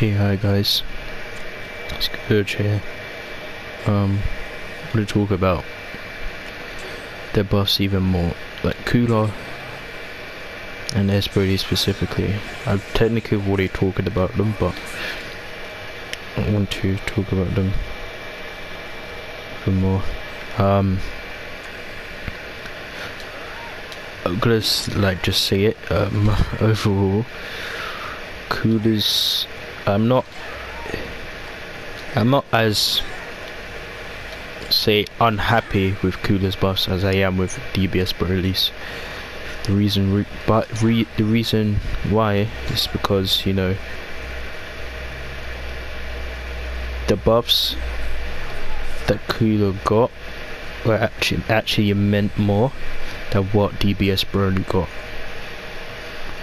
Okay, hi guys, it's Urge here. I'm going to talk about their buffs even more, like Cooler and BS Broly specifically. I've technically already talked about them, but I want to talk about them for more. I'm gonna just say it. Overall, Cooler's. I'm not as unhappy with Cooler's buffs as I am with DBS Broly's. The reason why is because, you know, the buffs that Cooler got were actually meant more than what DBS Broly got.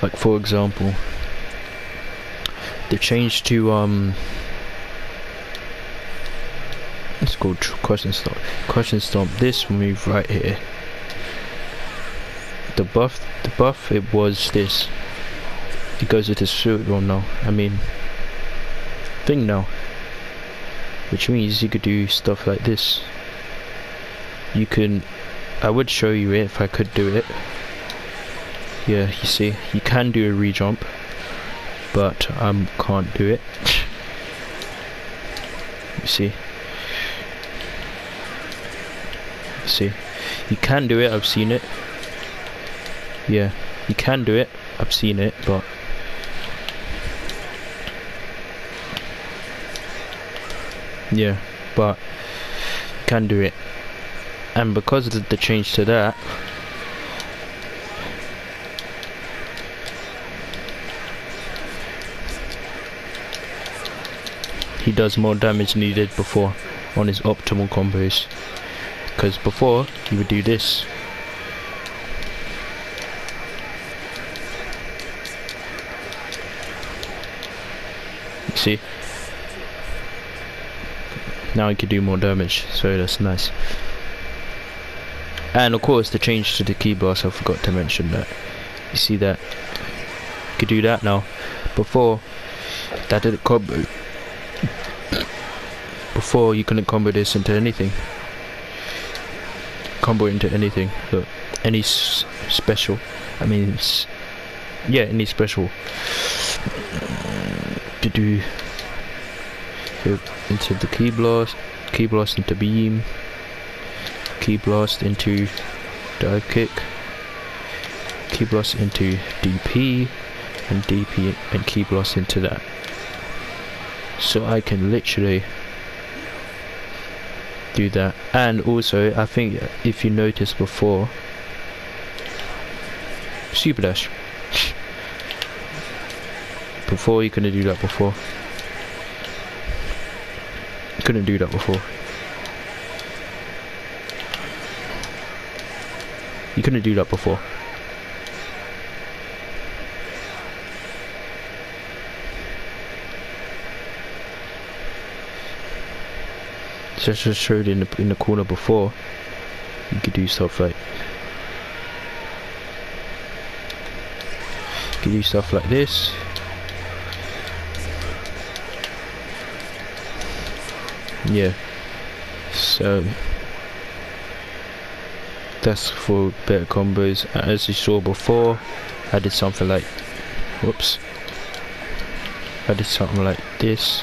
Like, for example, the change to it's called question stomp. This move right here, the buff it was this. It goes with his shield roll now. Thing now, which means you could do stuff like this. I would show you it if I could do it. Yeah, you see, you can do a re-jump, but can't do it. You see, you can do it. I've seen it. Yeah, you can do it. I've seen it, but yeah, but you can do it. And because of the change to that, he does more damage than he did before on his optimal combos. Because before, he would do this. You see? Now he can do more damage, so that's nice. And of course, the change to the key blast, I forgot to mention that. You see that? You could do that now. Before, that did a combo. Before, you couldn't combo this into anything. Combo into anything. Look, any special. Yeah, any special. To do into the key blast into beam, key blast into dive kick, key blast into DP, and DP and key blast into that. So I can literally do that. And also, I think if you noticed before, super dash. Before you couldn't do that before. You couldn't do that before. You couldn't do that before. So I just showed in the corner before. You could do stuff like. You could do stuff like this. Yeah. So that's for better combos. As you saw before, I did something like. Whoops. I did something like this.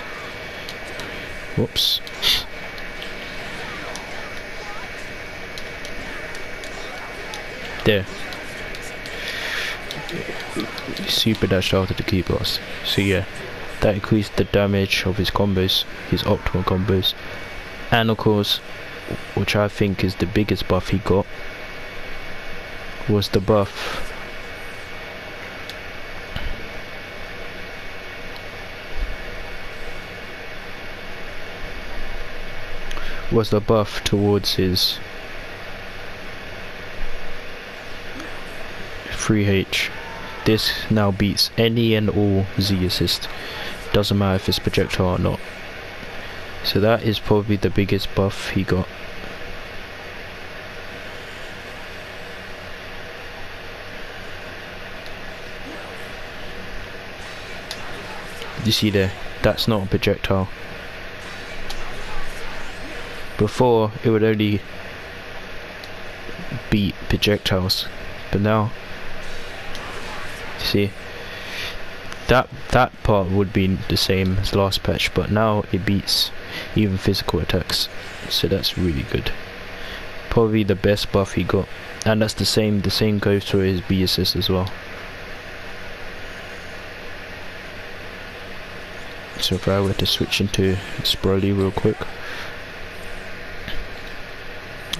Whoops. There. Super dash after the key blast. So yeah, that increased the damage of his combos, his optimal combos. And of course, which I think is the biggest buff he got, was the buff towards his 3H. This now beats any and all Z assist. Doesn't matter if it's projectile or not. So that is probably the biggest buff he got. You see there? That's not a projectile. Before, it would only beat projectiles, but now, see, that part would be the same as last patch, but now it beats even physical attacks, so that's really good. Probably the best buff he got, and that's the same goes for his B assist as well. So if I were to switch into Broly real quick,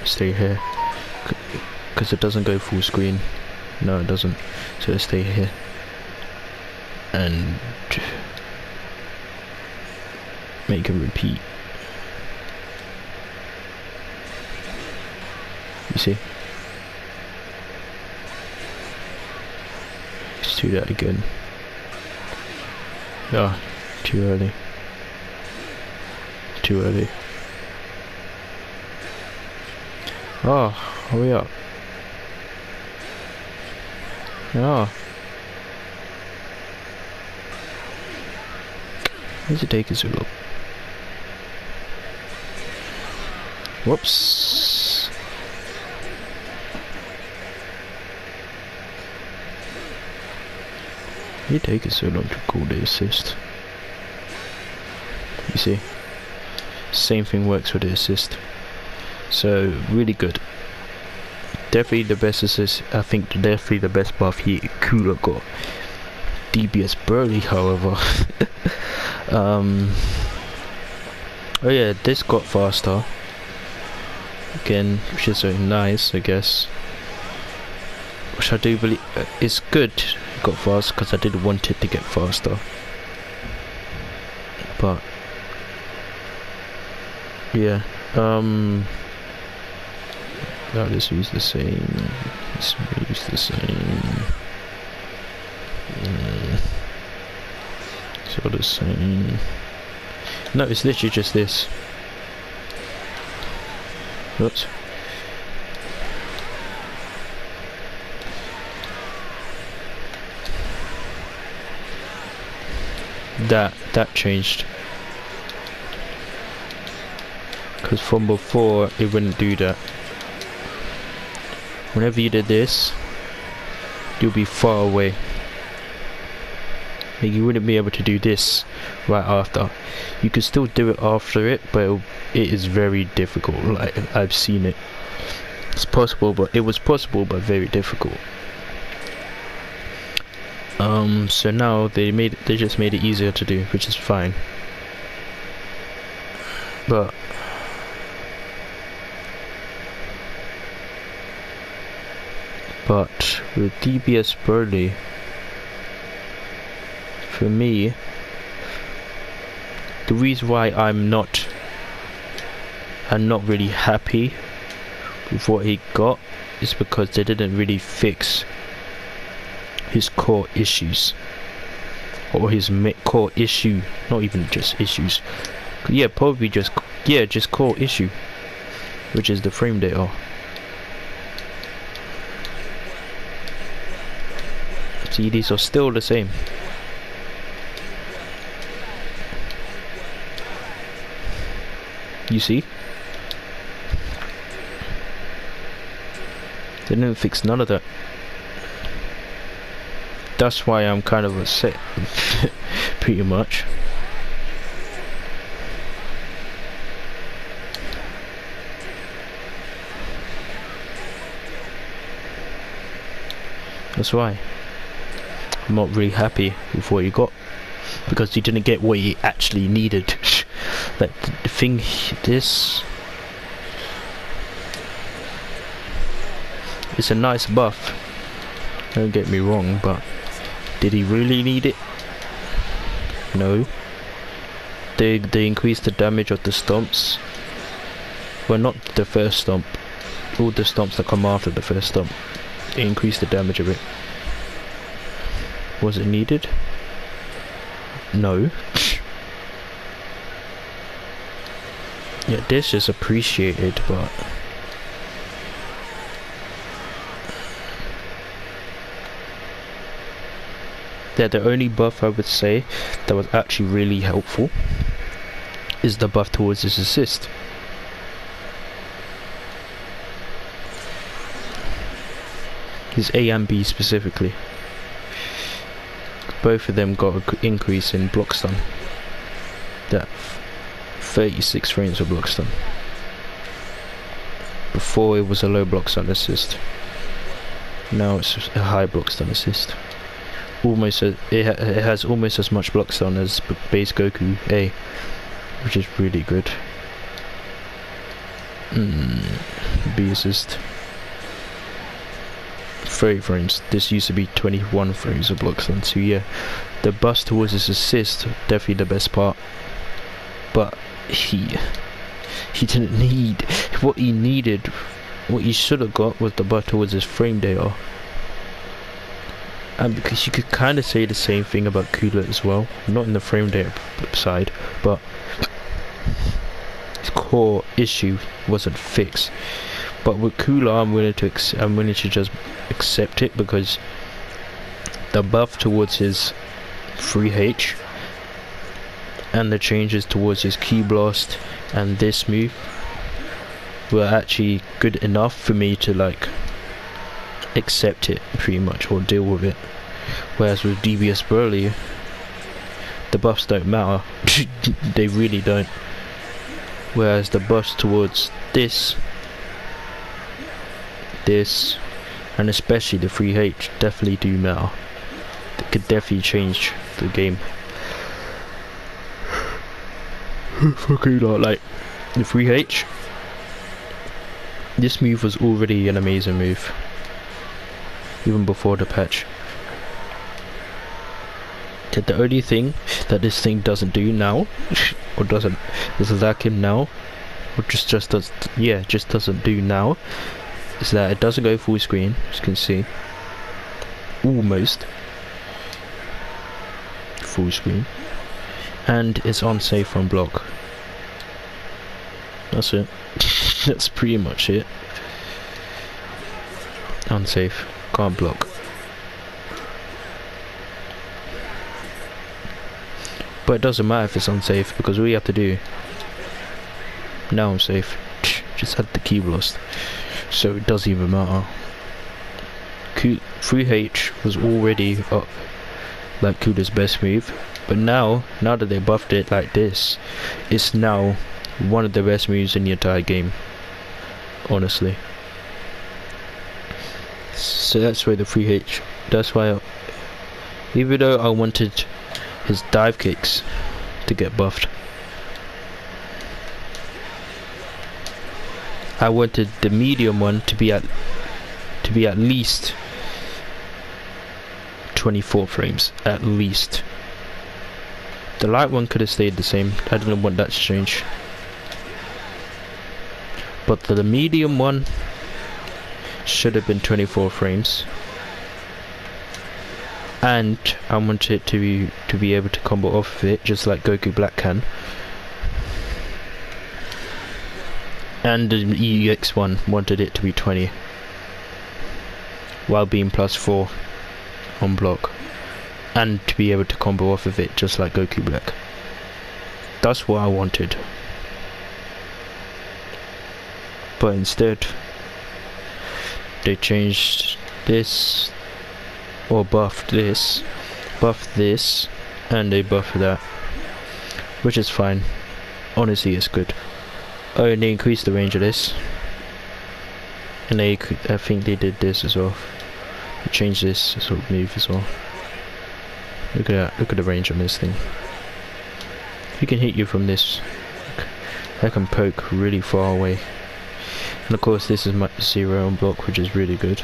stay here, because it doesn't go full screen. No, it doesn't. So let's stay here and make a repeat. You see? Let's do that again. Ah, too early. Too early. Oh, hurry up. Oh. Why's it taking so long? Whoops. Why's it taking so long to call the assist? You see? Same thing works with the assist. So, really good. Definitely the best assist. I think definitely the best buff Cooler got. DBS Broly, however. Oh yeah, this got faster. Again, which is very nice, I guess. Which I do believe is good. It got fast because I did want it to get faster. But yeah, now let's use the same. Let's use the same. So the same. No, it's literally just this. Oops. That changed. Because from before it wouldn't do that. Whenever you did this, you'll be far away. Like you wouldn't be able to do this right after. You could still do it after it, but it is very difficult. Like I've seen it. It's possible, but it was possible, but very difficult. So now they just made it easier to do, which is fine. But with DBS Broly, for me, the reason why I'm not really happy with what he got is because they didn't really fix his core issues, or his core issue, not even just issues. Yeah, probably just core issue, which is the frame data. See, these are still the same. You see? They didn't fix none of that. That's why I'm kind of upset. Pretty much. That's why I'm not really happy with what you got, because you didn't get what you actually needed. Like the thing, this it's a nice buff, don't get me wrong, but did he really need it? No. They increased the damage of the stomps. Well, not the first stomp, all the stomps that come after the first stomp. They increased the damage of it. Was it needed? No. Yeah, this is appreciated, but that the only buff I would say that was actually really helpful is the buff towards his assist. His A and B specifically. Both of them got an increase in block stun. That 36 frames of block stun. Before it was a low block stun assist. Now it's a high block stun assist. Almost it has almost as much block stun as base Goku A, which is really good. B assist. 30 frames. This used to be 21 frames of block stun. So yeah, the bust towards his assist definitely the best part. But he didn't need what he needed. What he should have got was the buff towards his frame data. And because you could kind of say the same thing about Cooler as well, not in the frame data side, but his core issue wasn't fixed. But with Cooler, I'm willing to just accept it, because the buff towards his free H and the changes towards his Ki Blast and this move were actually good enough for me to like accept it pretty much, or deal with it. Whereas with DBS Broly, the buffs don't matter. They really don't. Whereas the buffs towards this, and especially the free H definitely do matter. They could definitely change the game. Fucking not like the free H. This move was already an amazing move, even before the patch. The only thing that this thing doesn't do now, or is lacking now, or just doesn't do now, is that it doesn't go full screen, as you can see. Almost full screen. And it's unsafe on block. That's it. That's pretty much it. Unsafe. Can't block. But it doesn't matter if it's unsafe, because all you have to do, now I'm safe, just had the Ki Blast, so it doesn't even matter. Free H was already up like Kuda's best move, but now that they buffed it like this, it's now one of the best moves in the entire game, honestly. So that's why the free H, that's why even though I wanted his dive kicks to get buffed, I wanted the medium one to be at least 24 frames, at least. The light one could have stayed the same. I didn't want that to change. But the medium one should have been 24 frames. And I wanted it to be able to combo off of it, just like Goku Black can. And the EX one wanted it to be 20, while being +4 on block, and to be able to combo off of it, just like Goku Black. That's what I wanted. But instead, they changed this, or buffed this, and they buffed that, which is fine. Honestly, it's good. Oh, and they increased the range of this, and I think they did this as well. They changed this sort of move as well. Look at that. Look at the range on this thing. He can hit you from this. I can poke really far away. And of course, this is my 0 on block, which is really good.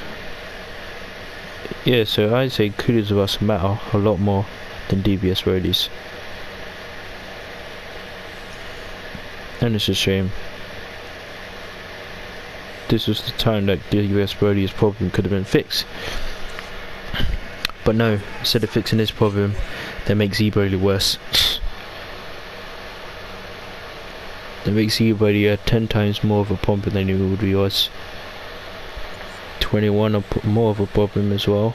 Yeah, so I'd say Kudos of us matter a lot more than DBS Broly's. And it's a shame. This was the time that DBS Broly's problem could have been fixed. But no, instead of fixing this problem, they make Z Broly worse. They make Z Broly 10 times more of a problem than it already was. 21 more of a problem as well.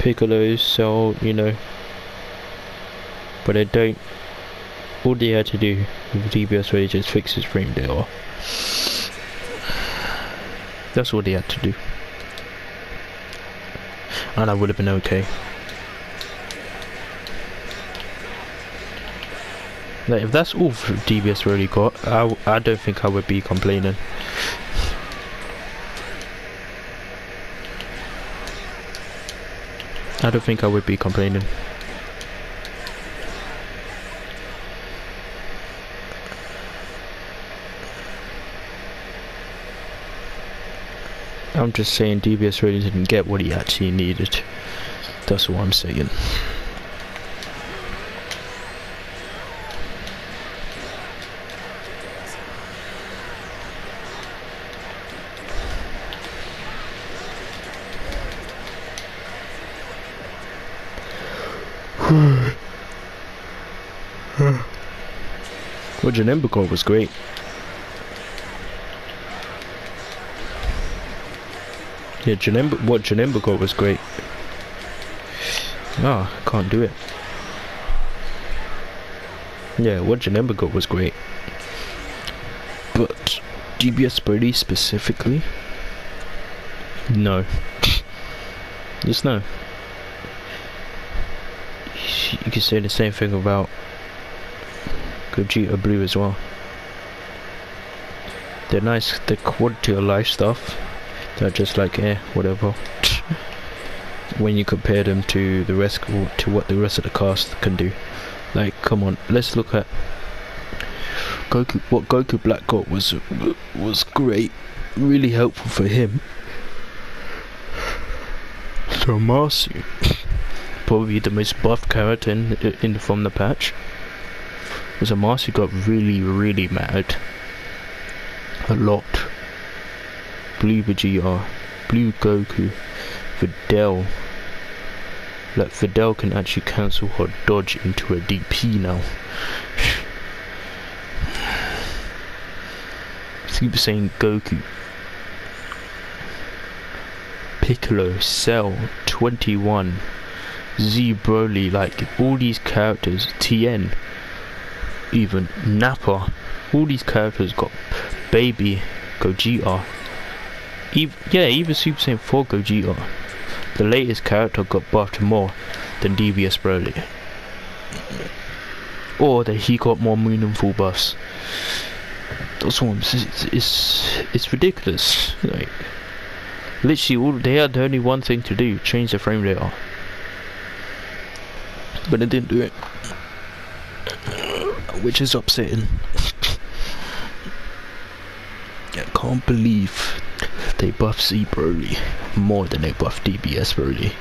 Piccolo, Cell, you know. But I don't. All they had to do with DBS Broly just fix his frame data. That's all they had to do. And I would have been okay. Like, if that's all DBS Broly got, I don't think I would be complaining. I don't think I would be complaining. I'm just saying DBS Broly didn't get what he actually needed. That's what I'm saying. Well, Janemba was great. Yeah, what Janemba got was great. Ah, I can't do it. Yeah, what Janemba got was great. But DBS Broly specifically? No. Just no. You can say the same thing about Gogeta Blue as well. They're nice, the quality of life stuff. They're just like, whatever. When you compare them to the rest, to what the rest of the cast can do. Like, come on, let's look at Goku. What Goku Black got was great, really helpful for him. So Marcy, probably the most buff character in from the patch. Because Marcy got really mad. A lot. Blue Vegeta, Blue Goku, Videl. Like, Videl can actually cancel her dodge into a DP now. Super Saiyan Goku, Piccolo, Cell, 21, Z Broly, like all these characters, Tien, even Nappa, all these characters got baby Gogeta. Even Super Saiyan 4 Gogeta, the latest character, got buffed more than DBS Broly. Or that he got more meaningful buffs. That's what I'm saying. It's ridiculous. Like, literally, they had only one thing to do: change the frame data. But they didn't do it, which is upsetting. I can't believe they buff Z Broly more than they buff DBS Broly.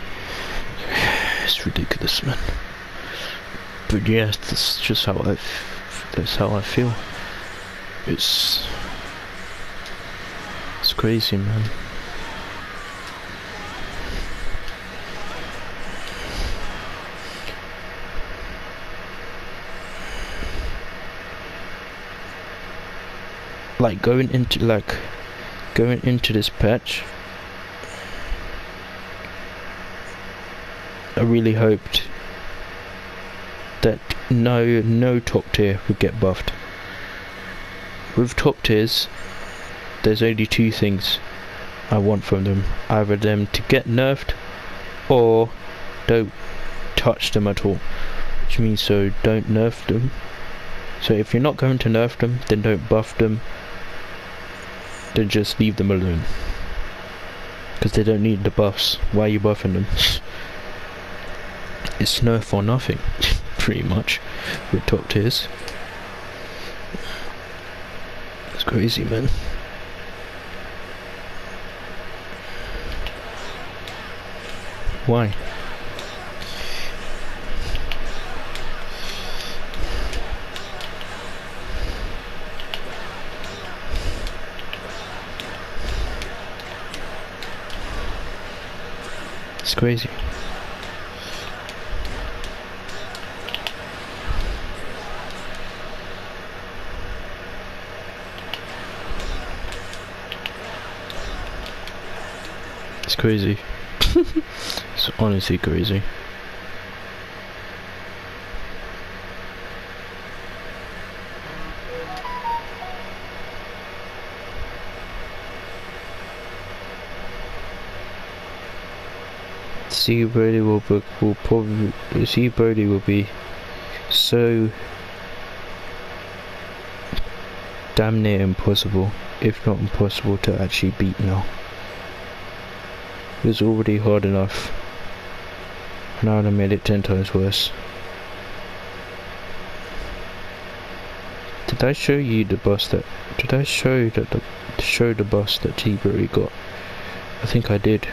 It's ridiculous, man. But yeah, that's just how I feel. It's crazy, man. Like going into this patch, I really hoped that no top tier would get buffed. With top tiers, there's only two things I want from them: either them to get nerfed, or don't touch them at all. Which means, so don't nerf them. So if you're not going to nerf them, then don't buff them. Then just leave them alone, because they don't need the buffs. Why are you buffing them? It's nerf or nothing, pretty much, with top tiers. It's crazy, man. Why? It's crazy. It's crazy. It's honestly crazy. Brody will probably Brody will be so damn near impossible, if not impossible, to actually beat now. It was already hard enough. Now I made it 10 times worse. Did I show you the boss that? Did I show the boss that T-Brody got? I think I did.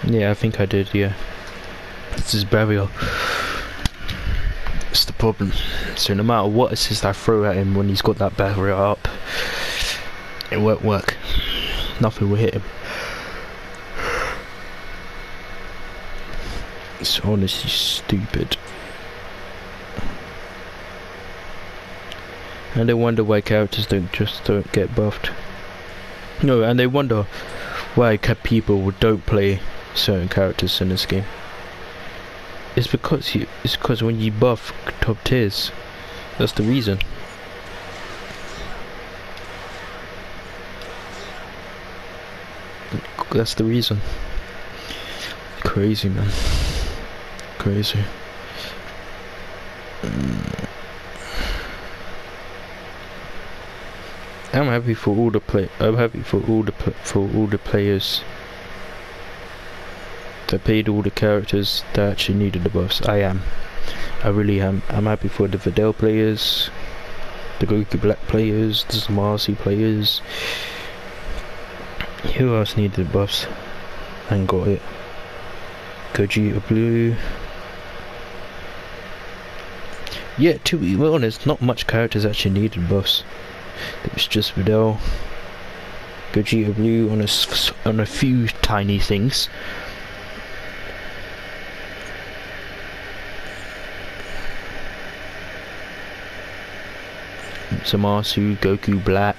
Yeah, I think I did, yeah. It's his barrier. It's the problem. So no matter what assist I throw at him when he's got that barrier up, it won't work. Nothing will hit him. It's honestly stupid. And they wonder why characters don't get buffed. No, and they wonder why people don't play certain characters in this game. It's because when you buff top tiers, that's the reason. That's the reason. Crazy, man. Crazy. I'm happy for all the players that paid all the characters that actually needed the buffs. I really am. I'm happy for the Videl players, the Goku Black players, the Zamasu players. Who else needed the buffs and got it? Gogeta Blue. Yeah, to be honest, not much characters actually needed buffs. It was just Videl, Gogeta Blue on a few tiny things. Zamasu, Goku Black.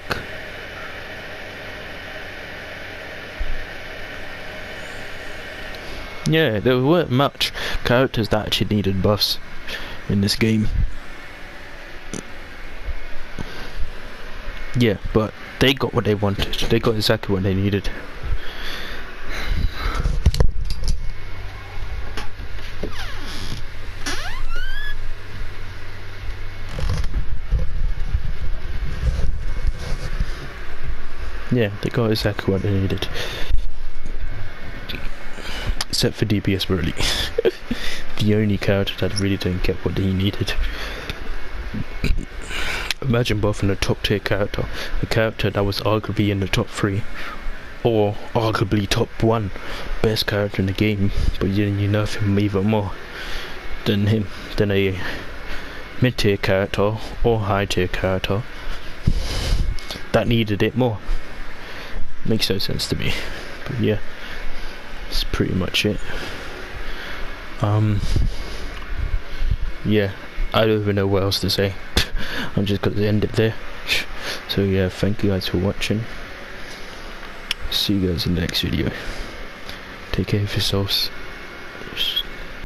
Yeah, there weren't much characters that actually needed buffs in this game. Yeah, but they got what they wanted. They got exactly what they needed. Yeah, they got exactly what they needed. Except for DBS Broly. The only character that really didn't get what he needed. Imagine buffing a top tier character. A character that was arguably in the top 3. Or arguably top 1 best character in the game. But you nerf him even more than him. Than a mid tier character or high tier character that needed it more. Makes no sense to me. But yeah, that's pretty much it. Yeah, I don't even know what else to say. I'm just gonna end it there. So yeah, thank you guys for watching. See you guys in the next video. Take care of yourselves.